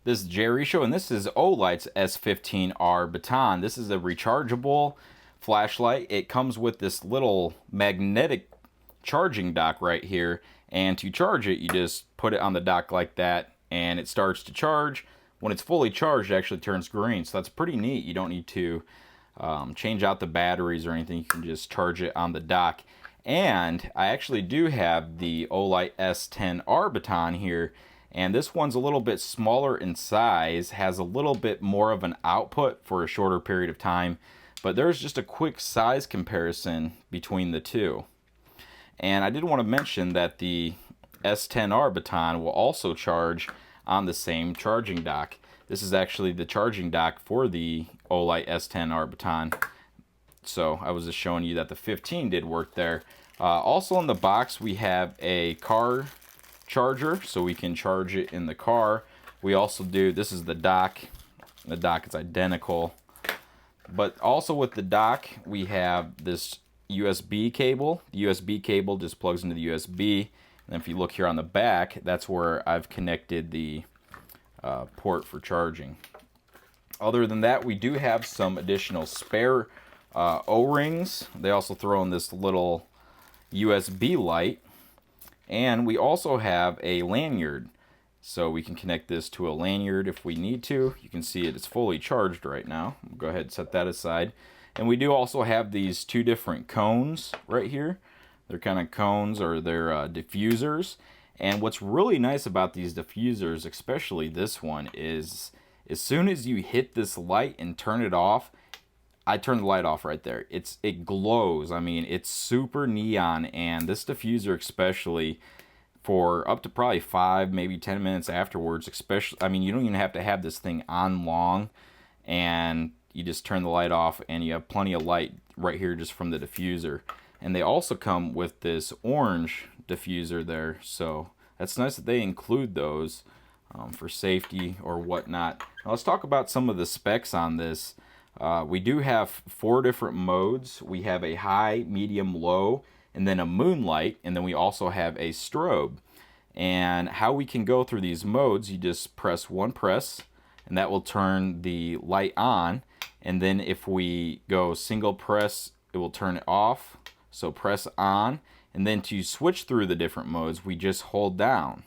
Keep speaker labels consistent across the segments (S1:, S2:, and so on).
S1: This is Jerry Show, and this is Olight's S15R Baton. This is a rechargeable flashlight. It comes with this little magnetic charging dock right here, and to charge it, you just put it on the dock like that, and it starts to charge. When it's fully charged, it actually turns green, so that's pretty neat. You don't need to change out the batteries or anything. You can just charge it on the dock. And I actually do have the Olight S10R Baton here, and this one's a little bit smaller in size, has a little bit more of an output for a shorter period of time, but there's just a quick size comparison between the two. And I did want to mention that the S10R Baton will also charge on the same charging dock. This is actually the charging dock for the Olight S10R Baton. So I was just showing you that the 15 did work there. Also in the box we have a car charger, so we can charge it in the car. We also do, this is the dock. The dock is identical. But also with the dock we have this USB cable. The USB cable just plugs into the USB. And if you look here on the back, that's where I've connected the port for charging. Other than that, we do have some additional spare O-rings. They also throw in this little USB light, and we also have a lanyard, so we can connect this to a lanyard if we need to. You can see it's fully charged right now. We'll go ahead and set that aside. And we do also have these two different cones right here. They're kind of cones, or they're diffusers. And what's really nice about these diffusers, especially this one, is as soon as you hit this light and turn it off, I turned the light off right there. It glows. I mean, it's super neon, and this diffuser especially, for up to probably 5, maybe 10 minutes afterwards, especially, I mean, you don't even have to have this thing on long, and you just turn the light off and you have plenty of light right here just from the diffuser. And they also come with this orange diffuser there, so that's nice that they include those for safety or whatnot. Now let's talk about some of the specs on this. We do have 4 different modes. We have a high, medium, low, and then a moonlight, and then we also have a strobe. And how we can go through these modes, you just press one press, and that will turn the light on. And then if we go single press, it will turn it off. So press on, and then to switch through the different modes, we just hold down.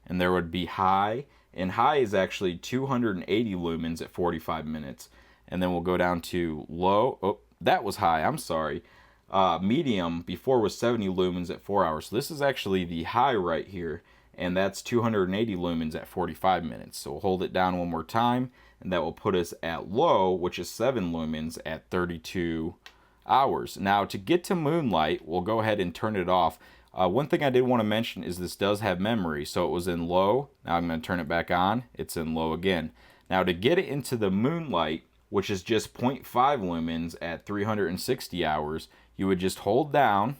S1: And there would be high, and high is actually 280 lumens at 45 minutes. And then we'll go down to low. Oh, that was high, I'm sorry. Medium before was 70 lumens at 4 hours. So this is actually the high right here, and that's 280 lumens at 45 minutes. So we'll hold it down one more time, and that will put us at low, which is 7 lumens at 32 hours. Now to get to moonlight, we'll go ahead and turn it off. One thing I did want to mention is this does have memory. So it was in low. Now I'm going to turn it back on. It's in low again. Now to get it into the moonlight, which is just 0.5 lumens at 360 hours, you would just hold down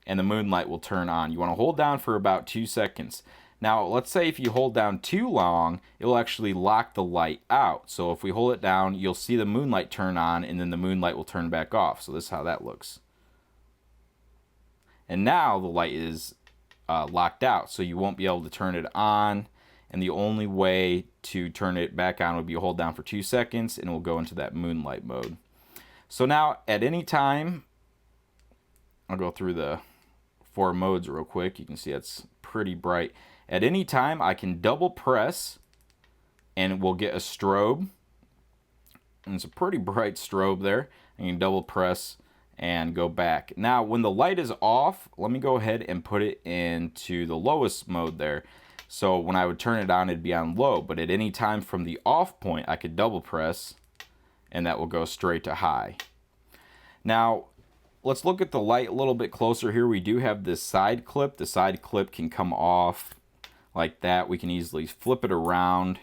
S1: and the moonlight will turn on. You want to hold down for about 2 seconds. Now let's say if you hold down too long, it'll actually lock the light out. So if we hold it down, you'll see the moonlight turn on, and then the moonlight will turn back off. So this is how that looks. And now the light is locked out, so you won't be able to turn it on. And the only way to turn it back on would be hold down for 2 seconds, and we'll go into that moonlight mode. So now at any time, I'll go through the 4 modes real quick. You can see that's pretty bright. At any time, I can double press, and we'll get a strobe. And it's a pretty bright strobe there. I can double press and go back. Now, when the light is off, let me go ahead and put it into the lowest mode there. So when I would turn it on, it'd be on low. But at any time from the off point, I could double press, and that will go straight to high. Now, let's look at the light a little bit closer here. We do have this side clip. The side clip can come off like that. We can easily flip it around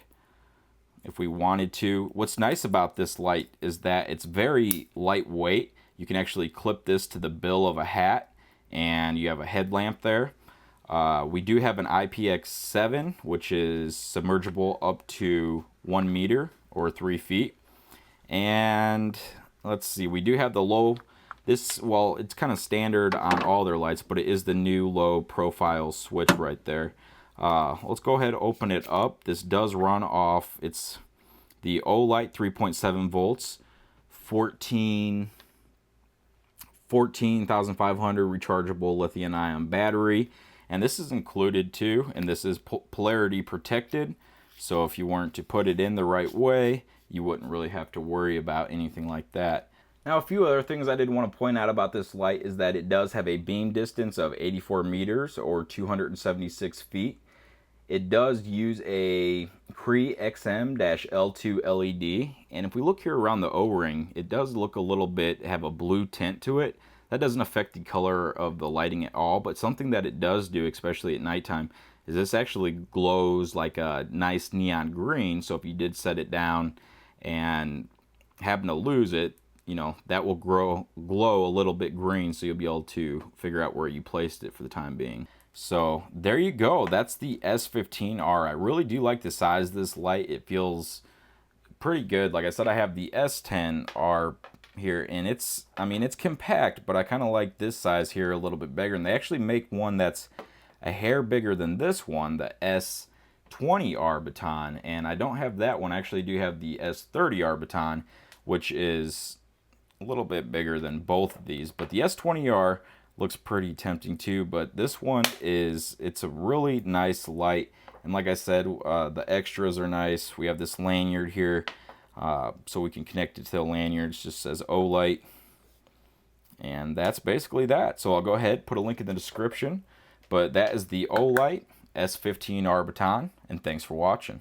S1: if we wanted to. What's nice about this light is that it's very lightweight. You can actually clip this to the bill of a hat, and you have a headlamp there. We do have an IPX7, which is submergible up to 1 meter or 3 feet. And let's see, we do have the low, well, it's kind of standard on all their lights, but it is the new low profile switch right there. Let's go ahead and open it up. This does run off, it's the Olight 3.7 volts, 14,500 rechargeable lithium-ion battery. And this is included too, and this is polarity protected. So if you weren't to put it in the right way, you wouldn't really have to worry about anything like that. Now, a few other things I did want to point out about this light is that it does have a beam distance of 84 meters or 276 feet. It does use a Cree XM-L2 LED, and if we look here around the O-ring, it does look a little bit, have a blue tint to it. That doesn't affect the color of the lighting at all, but something that it does do, especially at nighttime, is this actually glows like a nice neon green. So if you did set it down and happen to lose it, you know, that will glow a little bit green, so you'll be able to figure out where you placed it for the time being. So there you go. That's the S15R. I really do like the size of this light. It feels pretty good. Like I said, I have the S10R here, and it's, I mean, it's compact, but I kind of like this size here a little bit bigger. And they actually make one that's a hair bigger than this one, the S20R Baton. And I don't have that one. I actually do have the S30R Baton, which is a little bit bigger than both of these. But the S20R looks pretty tempting too, but this one is, it's a really nice light. And like I said, the extras are nice. We have this lanyard here, so we can connect it to the lanyard. It just says Olight, and that's basically that. So I'll go ahead, put a link in the description, but that is the Olight S15R Baton, and thanks for watching.